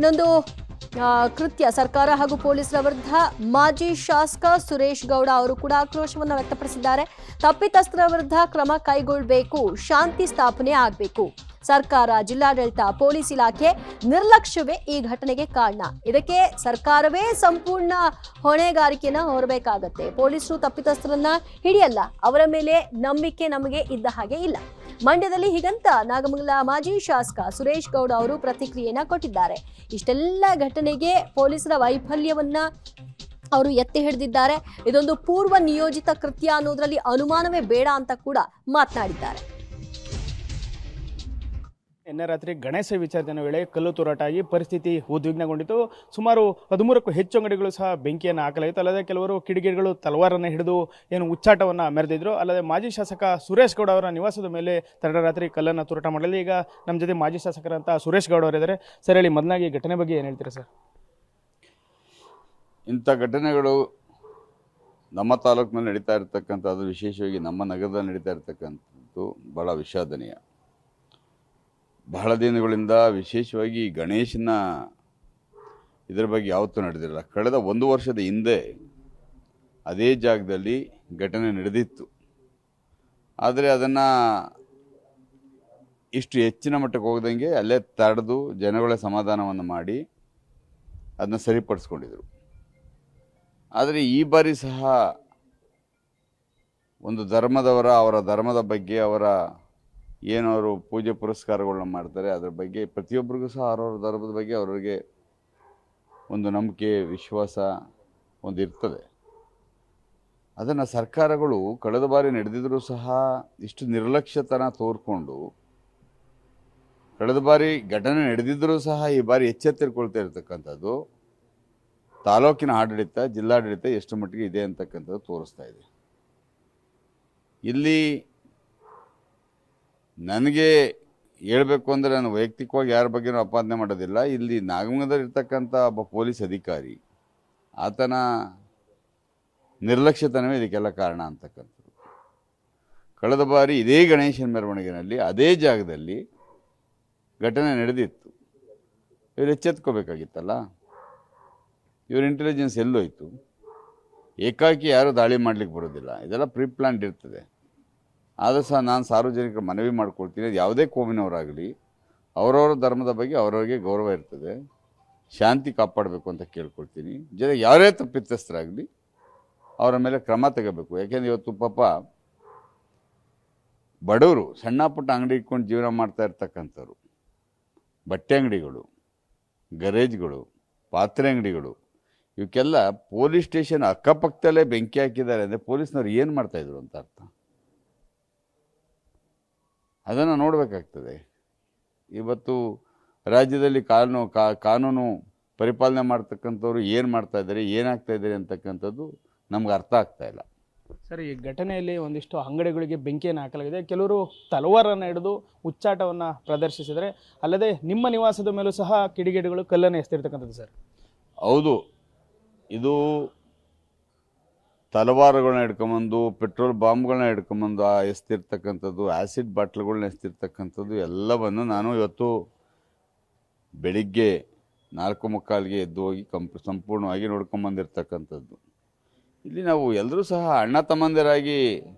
ಇನ್ನೊಂದು ಕೃತ್ಯ ಸರ್ಕಾರ ಹಾಗೂ ಪೊಲೀಸರ ವಿರುದ್ಧ ಮಾಜಿ ಶಾಸಕ ಸುರೇಶ್ ಗೌಡ ಅವರು ಕೂಡ ಆಕ್ರೋಶವನ್ನು ವ್ಯಕ್ತಪಡಿಸಿದ್ದಾರೆ. ತಪ್ಪಿತಸ್ಥರ ವಿರುದ್ಧ ಕ್ರಮ ಕೈಗೊಳ್ಳಬೇಕು, ಶಾಂತಿ ಸ್ಥಾಪನೆ ಆಗಬೇಕು. ಸರ್ಕಾರ, ಜಿಲ್ಲಾಡಳಿತ, ಪೊಲೀಸ್ ಇಲಾಖೆ ನಿರ್ಲಕ್ಷ್ಯವೇ ಈ ಘಟನೆಗೆ ಕಾರಣ. ಇದಕ್ಕೆ ಸರ್ಕಾರವೇ ಸಂಪೂರ್ಣ ಹೊಣೆಗಾರಿಕೆಯನ್ನು ಹೊರಬೇಕಾಗತ್ತೆ. ಪೊಲೀಸರು ತಪ್ಪಿತಸ್ಥರನ್ನ ಹಿಡಿಯಲ್ಲ, ಅವರ ಮೇಲೆ ನಂಬಿಕೆ ನಮಗೆ ಇದ್ದ ಹಾಗೆ ಇಲ್ಲ. ಮಂಡ್ಯದಲ್ಲಿ ಹೀಗಂತ ನಾಗಮಂಗಲ ಮಾಜಿ ಶಾಸಕ ಸುರೇಶ್ ಗೌಡ ಅವರು ಪ್ರತಿಕ್ರಿಯೆಯನ್ನ ಕೊಟ್ಟಿದ್ದಾರೆ. ಇಷ್ಟೆಲ್ಲ ಘಟನೆಗೆ ಪೊಲೀಸರ ವೈಫಲ್ಯವನ್ನ ಅವರು ಎತ್ತಿ ಹಿಡಿದಿದ್ದಾರೆ. ಇದೊಂದು ಪೂರ್ವ ನಿಯೋಜಿತ ಕೃತ್ಯ ಅನ್ನೋದ್ರಲ್ಲಿ ಅನುಮಾನವೇ ಬೇಡ ಅಂತ ಕೂಡ ಮಾತನಾಡಿದ್ದಾರೆ. ನಿನ್ನೆ ರಾತ್ರಿ ಗಣೇಶ ವಿಸರ್ಜನೆ ವೇಳೆ ಕಲ್ಲು ತೂರಾಟ ಆಗಿ ಪರಿಸ್ಥಿತಿ ಉದ್ವಿಗ್ನಗೊಂಡಿತು. ಸುಮಾರು 13ಕ್ಕೂ ಹೆಚ್ಚು ಅಂಗಡಿಗಳು ಸಹ ಬೆಂಕಿಯನ್ನು ಹಾಕಲಾಯಿತು. ಅಲ್ಲದೆ ಕೆಲವರು ಕಿಡಿಗೇಡಿಗಳು ತಲವಾರನ್ನು ಹಿಡಿದು ಏನು ಉಚ್ಚಾಟವನ್ನು ಮೆರೆದಿದ್ರು. ಅಲ್ಲದೆ ಮಾಜಿ ಶಾಸಕ ಸುರೇಶ್ ಗೌಡ ಅವರ ನಿವಾಸದ ಮೇಲೆ ತಡರಾತ್ರಿ ಕಲ್ಲನ್ನು ತೂರಾಟ ಮಾಡಲಿ. ಈಗ ನಮ್ಮ ಜೊತೆ ಮಾಜಿ ಶಾಸಕರಂತ ಸುರೇಶ್ ಗೌಡ ಅವರಿದ್ದಾರೆ. ಸರ್ ಹೇಳಿ, ಮೊದಲಾಗಿ ಘಟನೆ ಬಗ್ಗೆ ಏನು ಹೇಳ್ತೀರಾ ಸರ್? ಇಂಥ ಘಟನೆಗಳು ನಮ್ಮ ತಾಲೂಕಿನಲ್ಲಿ ನಡೀತಾ ಇರತಕ್ಕಂಥದ್ದು, ವಿಶೇಷವಾಗಿ ನಮ್ಮ ನಗರದಲ್ಲಿ ನಡೀತಾ ಇರತಕ್ಕಂಥದ್ದು ಭಾಳ ವಿಷಾದನೀಯ. ಬಹಳ ದಿನಗಳಿಂದ ವಿಶೇಷವಾಗಿ ಗಣೇಶನ ಇದರ ಬಗ್ಗೆ ಯಾವತ್ತೂ ನಡೆದಿರಲ್ಲ. ಕಳೆದ 1 ವರ್ಷದ ಹಿಂದೆ ಅದೇ ಜಾಗದಲ್ಲಿ ಘಟನೆ ನಡೆದಿತ್ತು. ಆದರೆ ಅದನ್ನು ಇಷ್ಟು ಹೆಚ್ಚಿನ ಮಟ್ಟಕ್ಕೆ ಹೋಗದಂಗೆ ಅಲ್ಲೇ ತಡೆದು ಜನಗಳ ಸಮಾಧಾನವನ್ನು ಮಾಡಿ ಅದನ್ನ ಸರಿಪಡಿಸ್ಕೊಂಡಿದ್ರು. ಆದರೆ ಈ ಬಾರಿ ಸಹ ಒಂದು ಅವರ ಧರ್ಮದ ಬಗ್ಗೆ, ಅವರ ಏನವರು ಪೂಜೆ ಪುರಸ್ಕಾರಗಳನ್ನ ಮಾಡ್ತಾರೆ, ಅದರ ಬಗ್ಗೆ ಪ್ರತಿಯೊಬ್ಬರಿಗೂ ಸಹ ಅವರವ್ರ ಧರ್ಮದ ಬಗ್ಗೆ ಅವರಿಗೆ ಒಂದು ನಂಬಿಕೆ, ವಿಶ್ವಾಸ ಒಂದು ಇರ್ತದೆ. ಅದನ್ನು ಸರ್ಕಾರಗಳು ಕಳೆದ ಬಾರಿ ನಡೆದಿದ್ರೂ ಸಹ ಇಷ್ಟು ನಿರ್ಲಕ್ಷ್ಯತನ ತೋರ್ಕೊಂಡು, ಕಳೆದ ಬಾರಿ ಘಟನೆ ನಡೆದಿದ್ದರೂ ಸಹ ಈ ಬಾರಿ ಎಚ್ಚೆತ್ತುಕೊಳ್ತಾ ಇರತಕ್ಕಂಥದ್ದು ತಾಲೂಕಿನ ಆಡಳಿತ, ಜಿಲ್ಲಾಡಳಿತ ಎಷ್ಟು ಮಟ್ಟಿಗೆ ಇದೆ ಅಂತಕ್ಕಂಥದ್ದು ತೋರಿಸ್ತಾ ಇದೆ. ಇಲ್ಲಿ ನನಗೆ ಹೇಳಬೇಕು ಅಂದರೆ, ನಾನು ವೈಯಕ್ತಿಕವಾಗಿ ಯಾರ ಬಗ್ಗೆನೂ ಅಪಾದನೆ ಮಾಡೋದಿಲ್ಲ. ಇಲ್ಲಿ ನಾಗಮಂಗಲದಲ್ಲಿ ಇರ್ತಕ್ಕಂಥ ಒಬ್ಬ ಪೊಲೀಸ್ ಅಧಿಕಾರಿ, ಆತನ ನಿರ್ಲಕ್ಷ್ಯತನವೇ ಇದಕ್ಕೆಲ್ಲ ಕಾರಣ ಅಂತಕ್ಕಂಥದ್ದು. ಕಳೆದ ಬಾರಿ ಇದೇ ಗಣೇಶನ ಮೆರವಣಿಗೆಯಲ್ಲಿ ಅದೇ ಜಾಗದಲ್ಲಿ ಘಟನೆ ನಡೆದಿತ್ತು. ಇವರು ಎಚ್ಚೆತ್ಕೋಬೇಕಾಗಿತ್ತಲ್ಲ. ಇವ್ರ ಇಂಟೆಲಿಜೆನ್ಸ್ ಎಲ್ಲೋಯ್ತು? ಏಕಾಕಿ ಯಾರೂ ದಾಳಿ ಮಾಡಲಿಕ್ಕೆ ಬರೋದಿಲ್ಲ, ಇದೆಲ್ಲ ಪ್ರೀ ಪ್ಲಾನ್ಡ್ ಇರ್ತದೆ. ಆದರೂ ಸಹ ನಾನು ಸಾರ್ವಜನಿಕರ ಮನವಿ ಮಾಡ್ಕೊಳ್ತೀನಿ, ಯಾವುದೇ ಕೋಮಿನವರಾಗಲಿ ಅವರವರ ಧರ್ಮದ ಬಗ್ಗೆ ಅವರವರಿಗೆ ಗೌರವ ಇರ್ತದೆ, ಶಾಂತಿ ಕಾಪಾಡಬೇಕು ಅಂತ ಕೇಳ್ಕೊಳ್ತೀನಿ. ಜೊತೆಗೆ ಯಾರೇ ತಪ್ಪಿತಸ್ಥರಾಗಲಿ ಅವರ ಮೇಲೆ ಕ್ರಮ ತಗೋಬೇಕು. ಯಾಕೆಂದರೆ ಇವತ್ತು ಪಾಪ ಬಡವರು ಸಣ್ಣ ಪುಟ್ಟ ಅಂಗಡಿ ಇಟ್ಕೊಂಡು ಜೀವನ ಮಾಡ್ತಾ ಇರ್ತಕ್ಕಂಥವ್ರು, ಬಟ್ಟೆ ಅಂಗಡಿಗಳು, ಗರೇಜ್ಗಳು, ಪಾತ್ರೆ ಅಂಗಡಿಗಳು, ಇವಕ್ಕೆಲ್ಲ ಪೊಲೀಸ್ ಸ್ಟೇಷನ್ ಅಕ್ಕಪಕ್ಕದಲ್ಲೇ ಬೆಂಕಿ ಹಾಕಿದ್ದಾರೆ ಅಂದರೆ ಪೊಲೀಸ್ನವ್ರು ಏನು ಮಾಡ್ತಾಯಿದ್ರು ಅಂತ ಅರ್ಥ. ಅದನ್ನು ನೋಡಬೇಕಾಗ್ತದೆ. ಇವತ್ತು ರಾಜ್ಯದಲ್ಲಿ ಕಾನೂನು ಪರಿಪಾಲನೆ ಮಾಡ್ತಕ್ಕಂಥವ್ರು ಏನು ಮಾಡ್ತಾಯಿದ್ದಾರೆ, ಏನಾಗ್ತಾಯಿದ್ದಾರೆ ಅಂತಕ್ಕಂಥದ್ದು ನಮ್ಗೆ ಅರ್ಥ ಆಗ್ತಾಯಿಲ್ಲ. ಸರ್, ಈ ಘಟನೆಯಲ್ಲಿ ಒಂದಿಷ್ಟು ಅಂಗಡಿಗಳಿಗೆ ಬೆಂಕಿಯನ್ನು ಹಾಕಲಾಗಿದೆ. ಕೆಲವರು ತಲವಾರನ್ನು ಹಿಡಿದು ಉಚ್ಚಾಟವನ್ನು ಪ್ರದರ್ಶಿಸಿದರೆ, ಅಲ್ಲದೆ ನಿಮ್ಮ ನಿವಾಸದ ಮೇಲೂ ಸಹ ಕಿಡಿಗೇಡಿಗಳು ಕಲ್ಲನ್ನು ಎಸ್ತಿರ್ತಕ್ಕಂಥದ್ದು ಸರ್. ಹೌದು, ಇದು ತಲವಾರುಗಳನ್ನ ಹಿಡ್ಕೊಂಬಂದು, ಪೆಟ್ರೋಲ್ ಬಾಂಬ್ಗಳನ್ನ ಹಿಡ್ಕೊಂಬಂದು ಎಸ್ತಿರ್ತಕ್ಕಂಥದ್ದು, ಆ್ಯಸಿಡ್ ಬಾಟ್ಲ್ಗಳನ್ನ ಎಸ್ತಿರ್ತಕ್ಕಂಥದ್ದು ಎಲ್ಲವನ್ನು ನಾನು ಇವತ್ತು ಬೆಳಿಗ್ಗೆ 4:45ಗೆ ಎದ್ದು ಹೋಗಿ ಸಂಪೂರ್ಣವಾಗಿ ನೋಡ್ಕೊಂಬಂದಿರ್ತಕ್ಕಂಥದ್ದು. ಇಲ್ಲಿ ನಾವು ಎಲ್ಲರೂ ಸಹ ಅಣ್ಣ ತಮ್ಮಂದಿರಾಗಿ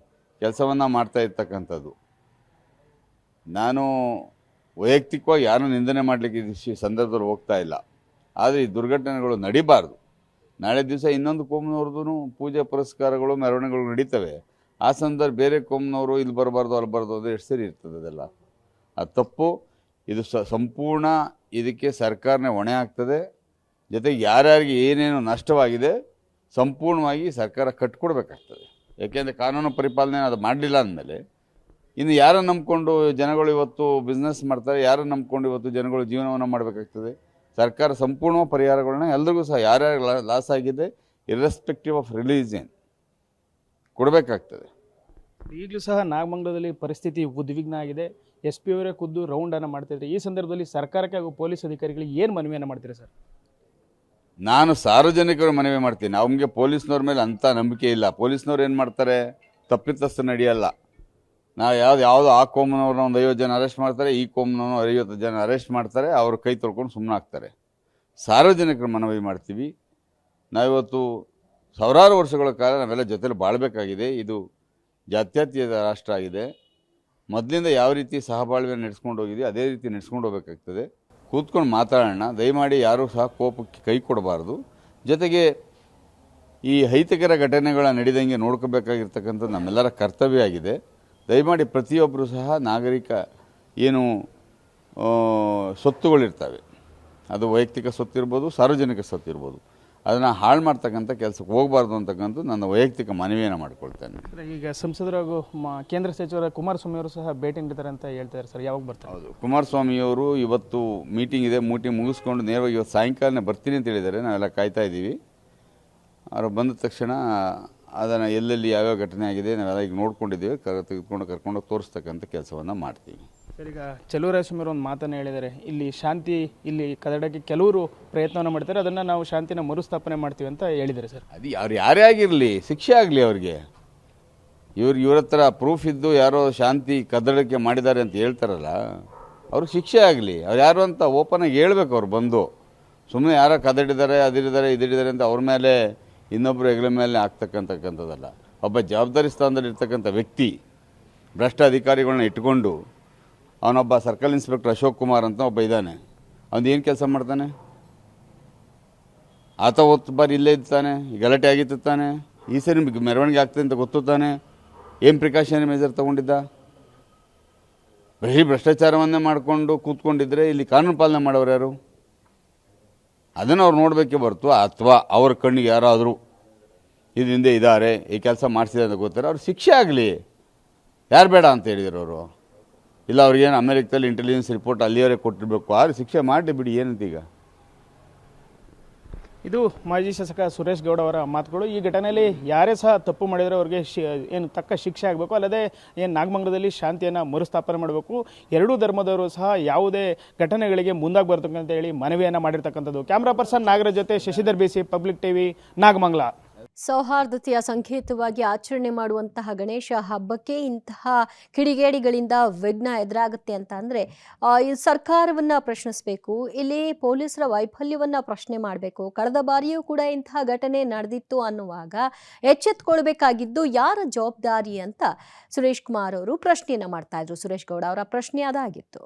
ಕೆಲಸವನ್ನು ಮಾಡ್ತಾ ಇರ್ತಕ್ಕಂಥದ್ದು. ನಾನು ವೈಯಕ್ತಿಕವಾಗಿ ಯಾರೂ ನಿಂದನೆ ಮಾಡಲಿಕ್ಕೆ ಈ ಸಂದರ್ಭದಲ್ಲಿ ಹೋಗ್ತಾ ಇಲ್ಲ. ಆದರೆ ಈ ದುರ್ಘಟನೆಗಳು ನಡಿಬಾರ್ದು. ನಾಳೆ ದಿವಸ ಇನ್ನೊಂದು ಕೋಮ್ನವ್ರದ್ದು ಪೂಜೆ ಪುರಸ್ಕಾರಗಳು, ಮೆರವಣಿಗೆಗಳು ನಡೀತವೆ. ಆ ಸಂದರ್ಭ ಬೇರೆ ಕೋಮ್ನವರು ಇಲ್ಲಿ ಬರಬಾರ್ದು, ಅಲ್ಲಿ ಬರಬಾರ್ದು ಅಂದರೆ ಎಷ್ಟು ಸರಿ ಇರ್ತದೆ? ಅದೆಲ್ಲ ಅದು ತಪ್ಪು. ಇದು ಸಂಪೂರ್ಣ ಇದಕ್ಕೆ ಸರ್ಕಾರನೇ ಹೊಣೆ ಆಗ್ತದೆ. ಜೊತೆಗೆ ಯಾರ್ಯಾರಿಗೆ ಏನೇನು ನಷ್ಟವಾಗಿದೆ ಸಂಪೂರ್ಣವಾಗಿ ಸರ್ಕಾರ ಕಟ್ಕೊಡ್ಬೇಕಾಗ್ತದೆ. ಯಾಕೆಂದರೆ ಕಾನೂನು ಪರಿಪಾಲನೆ ಅದು ಮಾಡಲಿಲ್ಲ ಅಂದಮೇಲೆ ಇನ್ನು ಯಾರನ್ನು ನಂಬ್ಕೊಂಡು ಜನಗಳು ಇವತ್ತು ಬಿಸ್ನೆಸ್ ಮಾಡ್ತಾರೆ, ಯಾರನ್ನು ನಂಬ್ಕೊಂಡು ಇವತ್ತು ಜನಗಳು ಜೀವನವನ್ನು ಮಾಡಬೇಕಾಗ್ತದೆ. ಸರ್ಕಾರ ಸಂಪೂರ್ಣ ಪರಿಹಾರಗಳನ್ನ ಎಲ್ರಿಗೂ ಸಹ ಯಾರ್ಯಾರು ಲಾಸ್ ಆಗಿದೆ, ಇರ್ರೆಸ್ಪೆಕ್ಟಿವ್ ಆಫ್ ರಿಲೀಜಿಯನ್ ಕೊಡಬೇಕಾಗ್ತದೆ. ಈಗಲೂ ಸಹ ನಾಗಮಂಗಲದಲ್ಲಿ ಪರಿಸ್ಥಿತಿ ಉದ್ವಿಗ್ನ ಆಗಿದೆ. SP ಅವರೇ ಖುದ್ದು ರೌಂಡನ್ನು ಮಾಡ್ತಿದ್ದಾರೆ. ಈ ಸಂದರ್ಭದಲ್ಲಿ ಸರ್ಕಾರಕ್ಕೆ ಹಾಗೂ ಪೊಲೀಸ್ ಅಧಿಕಾರಿಗಳಿಗೆ ಏನು ಮನವಿಯನ್ನು ಮಾಡ್ತೀರಾ ಸರ್? ನಾನು ಸಾರ್ವಜನಿಕರು ಮನವಿ ಮಾಡ್ತೀನಿ. ಅವ್ನಿಗೆ ಪೊಲೀಸ್ನವ್ರ ಮೇಲೆ ಅಂಥ ನಂಬಿಕೆ ಇಲ್ಲ. ಪೊಲೀಸ್ನವ್ರು ಏನು ಮಾಡ್ತಾರೆ, ತಪ್ಪಿತಸ್ಥ ನಡೆಯಲ್ಲ. ನಾವು ಯಾವುದೋ ಆ ಕೋಮ್ನವ್ರನ್ನ ಒಂದು 50 ಜನ ಅರೆಸ್ಟ್ ಮಾಡ್ತಾರೆ, ಈ ಕೋಮ್ನವ್ರನ್ನ 50 ಜನ ಅರೆಸ್ಟ್ ಮಾಡ್ತಾರೆ, ಅವ್ರ ಕೈ ತೊಳ್ಕೊಂಡು ಸುಮ್ಮನೆ ಆಗ್ತಾರೆ. ಸಾರ್ವಜನಿಕರ ಮನವಿ ಮಾಡ್ತೀವಿ. ನಾವಿವತ್ತು ಸಾವಿರಾರು ವರ್ಷಗಳ ಕಾಲ ನಾವೆಲ್ಲ ಜೊತೆಲಿ ಬಾಳಬೇಕಾಗಿದೆ. ಇದು ಜಾತ್ಯತೀತ ರಾಷ್ಟ್ರ ಆಗಿದೆ. ಮೊದಲಿಂದ ಯಾವ ರೀತಿ ಸಹಬಾಳ್ವೆ ನಡೆಸ್ಕೊಂಡು ಹೋಗಿದೆಯೋ ಅದೇ ರೀತಿ ನಡೆಸ್ಕೊಂಡು ಹೋಗಬೇಕಾಗ್ತದೆ. ಕೂತ್ಕೊಂಡು ಮಾತಾಡೋಣ. ದಯಮಾಡಿ ಯಾರೂ ಸಹ ಕೋಪಕ್ಕೆ ಕೈ ಕೊಡಬಾರ್ದು. ಜೊತೆಗೆ ಈ ಅಹಿತಕರ ಘಟನೆಗಳ ನಡೆದಂಗೆ ನೋಡ್ಕೋಬೇಕಾಗಿರ್ತಕ್ಕಂಥದ್ದು ನಮ್ಮೆಲ್ಲರ ಕರ್ತವ್ಯ ಆಗಿದೆ. ದಯಮಾಡಿ ಪ್ರತಿಯೊಬ್ಬರು ಸಹ ನಾಗರಿಕ ಏನು ಸ್ವತ್ತುಗಳಿರ್ತವೆ, ಅದು ವೈಯಕ್ತಿಕ ಸೊತ್ತಿರ್ಬೋದು, ಸಾರ್ವಜನಿಕ ಸೊತ್ತಿರ್ಬೋದು, ಅದನ್ನು ಹಾಳು ಮಾಡ್ತಕ್ಕಂಥ ಕೆಲಸಕ್ಕೆ ಹೋಗಬಾರ್ದು ಅಂತಕ್ಕಂಥ ನನ್ನ ವೈಯಕ್ತಿಕ ಮನವಿಯನ್ನು ಮಾಡ್ಕೊಳ್ತೇನೆ. ಈಗ ಸಂಸದರು ಹಾಗೂ ಕೇಂದ್ರ ಸಚಿವರ ಕುಮಾರಸ್ವಾಮಿ ಅವರು ಸಹ ಭೇಟಿ ನೀಡ್ತಾರೆ ಅಂತ ಹೇಳ್ತಾರೆ ಸರ್, ಯಾವಾಗ ಬರ್ತಾರೆ? ಹೌದು, ಕುಮಾರಸ್ವಾಮಿಯವರು ಇವತ್ತು ಮೀಟಿಂಗ್ ಇದೆ, ಮೀಟಿಂಗ್ ಮುಗಿಸ್ಕೊಂಡು ನೇರವಾಗಿ ಇವತ್ತು ಸಾಯಂಕಾಲನೇ ಬರ್ತೀನಿ ಅಂತ ಹೇಳಿದ್ದಾರೆ. ನಾವೆಲ್ಲ ಕಾಯ್ತಾ ಇದ್ದೀವಿ. ಅವರು ಬಂದ ತಕ್ಷಣ ಅದನ್ನು ಎಲ್ಲೆಲ್ಲಿ ಯಾವ್ಯಾವ ಘಟನೆ ಆಗಿದೆ ನಾವೆಲ್ಲ ಈಗ ನೋಡ್ಕೊಂಡಿದ್ದೀವಿ. ಕರ್ಕೊಂಡು ತೋರಿಸ್ತಕ್ಕಂಥ ಕೆಲಸವನ್ನು ಮಾಡ್ತೀವಿ. ಸರ್, ಈಗ ಚಲುವರಾಯಸ್ವಾಮಿ ಒಂದು ಮಾತನ್ನು ಹೇಳಿದ್ದಾರೆ, ಇಲ್ಲಿ ಶಾಂತಿ ಇಲ್ಲಿ ಕದಡಕ್ಕೆ ಕೆಲವರು ಪ್ರಯತ್ನವನ್ನು ಮಾಡ್ತಾರೆ, ಅದನ್ನು ನಾವು ಶಾಂತಿನ ಮರುಸ್ಥಾಪನೆ ಮಾಡ್ತೀವಿ ಅಂತ ಹೇಳಿದ್ದಾರೆ ಸರ್. ಅದು ಅವ್ರು ಯಾರೇ ಆಗಿರಲಿ ಶಿಕ್ಷೆ ಆಗಲಿ ಅವ್ರಿಗೆ. ಇವ್ರ ಹತ್ರ ಪ್ರೂಫ್ ಇದ್ದು ಯಾರೋ ಶಾಂತಿ ಕದಡಕ್ಕೆ ಮಾಡಿದ್ದಾರೆ ಅಂತ ಹೇಳ್ತಾರಲ್ಲ, ಅವ್ರಿಗೆ ಶಿಕ್ಷೆ ಆಗಲಿ. ಅವ್ರು ಯಾರು ಅಂತ ಓಪನಾಗಿ ಹೇಳ್ಬೇಕು. ಅವ್ರು ಬಂದು ಸುಮ್ಮನೆ ಯಾರೋ ಕದಡಿದ್ದಾರೆ, ಇದಿದ್ದಾರೆ ಅಂತ ಅವ್ರ ಮೇಲೆ ಇನ್ನೊಬ್ಬರು ಹೆಗಲ ಮೇಲೆ ಆಗ್ತಕ್ಕಂಥದ್ದಲ್ಲ. ಒಬ್ಬ ಜವಾಬ್ದಾರಿ ಸ್ಥಾನದಲ್ಲಿ ಇರ್ತಕ್ಕಂಥ ವ್ಯಕ್ತಿ ಭ್ರಷ್ಟ ಅಧಿಕಾರಿಗಳನ್ನ ಇಟ್ಕೊಂಡು, ಅವನೊಬ್ಬ ಸರ್ಕಲ್ ಇನ್ಸ್ಪೆಕ್ಟರ್ ಅಶೋಕ್ ಕುಮಾರ್ ಅಂತ ಒಬ್ಬ ಇದ್ದಾನೆ. ಅವನು ಏನು ಕೆಲಸ ಮಾಡ್ತಾನೆ? ಆತ ಹೊತ್ತು ಬಾರಿ ಇಲ್ಲೇ ಇದ್ದಾನೆ, ಗಲಾಟೆ ಆಗಿತ್ತು ತಾನೆ, ಈ ಸರಿ ಮೆರವಣಿಗೆ ಆಗ್ತದೆ ಅಂತ ಗೊತ್ತು ತಾನೆ. ಏನು ಪ್ರಿಕಾಷನರಿ ಮೆಜರ್ ತೊಗೊಂಡಿದ್ದ? ಬರೀ ಭ್ರಷ್ಟಾಚಾರವನ್ನೇ ಮಾಡಿಕೊಂಡು ಕೂತ್ಕೊಂಡಿದ್ರೆ ಇಲ್ಲಿ ಕಾನೂನು ಪಾಲನೆ ಮಾಡೋರು ಯಾರು? ಅದನ್ನು ಅವ್ರು ನೋಡಬೇಕೇ ಹೊರತು, ಅಥವಾ ಅವ್ರ ಕಣ್ಣಿಗೆ ಯಾರಾದರೂ ಇದು ಹಿಂದೆ ಇದ್ದಾರೆ, ಈ ಕೆಲಸ ಮಾಡಿಸಿದೆ ಅಂತ ಗೊತ್ತಾರೆ, ಅವ್ರು ಶಿಕ್ಷೆ ಆಗಲಿ. ಯಾರು ಬೇಡ ಅಂತ ಹೇಳಿದ್ರು ಅವರು? ಇಲ್ಲ ಅವ್ರಿಗೇನು ಅಮೆರಿಕದಲ್ಲಿ ಇಂಟೆಲಿಜೆನ್ಸ್ ರಿಪೋರ್ಟ್ ಅಲ್ಲಿಯವರೇ ಕೊಟ್ಟಿರಬೇಕು, ಆರು ಶಿಕ್ಷೆ ಮಾಡಿ ಬಿಡಿ, ಏನಂತ ಈಗ. ಇದು ಮಾಜಿ ಶಾಸಕ ಸುರೇಶ್ ಗೌಡ ಅವರ ಮಾತುಗಳು. ಈ ಘಟನೆಯಲ್ಲಿ ಯಾರೇ ಸಹ ತಪ್ಪು ಮಾಡಿದರೆ ಅವ್ರಿಗೆ ಏನು ತಕ್ಕ ಶಿಕ್ಷೆ ಆಗಬೇಕು, ಅಲ್ಲದೆ ಏನು ನಾಗಮಂಗಲದಲ್ಲಿ ಶಾಂತಿಯನ್ನು ಮರುಸ್ಥಾಪನೆ ಮಾಡಬೇಕು. ಎರಡೂ ಧರ್ಮದವರು ಸಹ ಯಾವುದೇ ಘಟನೆಗಳಿಗೆ ಮುಂದಾಗಿ ಬರ್ತಕ್ಕಂತ ಹೇಳಿ ಮನವಿಯನ್ನು ಮಾಡಿರ್ತಕ್ಕಂಥದ್ದು. ಕ್ಯಾಮ್ರಾ ಪರ್ಸನ್ ನಾಗರಾಜ್ ಜೊತೆ ಶಶಿಧರ್ ಬಿಸಿ, ಪಬ್ಲಿಕ್ ಟಿವಿ, ನಾಗಮಂಗಲ. ಸೌಹಾರ್ದತೆಯ ಸಂಕೇತವಾಗಿ ಆಚರಣೆ ಮಾಡುವಂತಹ ಗಣೇಶ ಹಬ್ಬಕ್ಕೆ ಇಂತಹ ಕಿಡಿಗೇಡಿಗಳಿಂದ ವಿಘ್ನ ಎದುರಾಗುತ್ತೆ ಅಂತ ಅಂದರೆ ಈ ಸರ್ಕಾರವನ್ನು ಪ್ರಶ್ನಿಸಬೇಕು, ಇಲ್ಲಿ ಪೊಲೀಸರ ವೈಫಲ್ಯವನ್ನು ಪ್ರಶ್ನೆ ಮಾಡಬೇಕು. ಕಳೆದ ಬಾರಿಯೂ ಕೂಡ ಇಂತಹ ಘಟನೆ ನಡೆದಿತ್ತು ಅನ್ನುವಾಗ ಎಚ್ಚೆತ್ತುಕೊಳ್ಬೇಕಾಗಿದ್ದು ಯಾರ ಜವಾಬ್ದಾರಿ ಅಂತ ಸುರೇಶ್ ಕುಮಾರ್ ಅವರು ಪ್ರಶ್ನೆಯನ್ನು ಮಾಡ್ತಾ ಇದ್ರು. ಸುರೇಶ್ ಗೌಡ ಅವರ ಪ್ರಶ್ನೆ ಅದಾಗಿತ್ತು.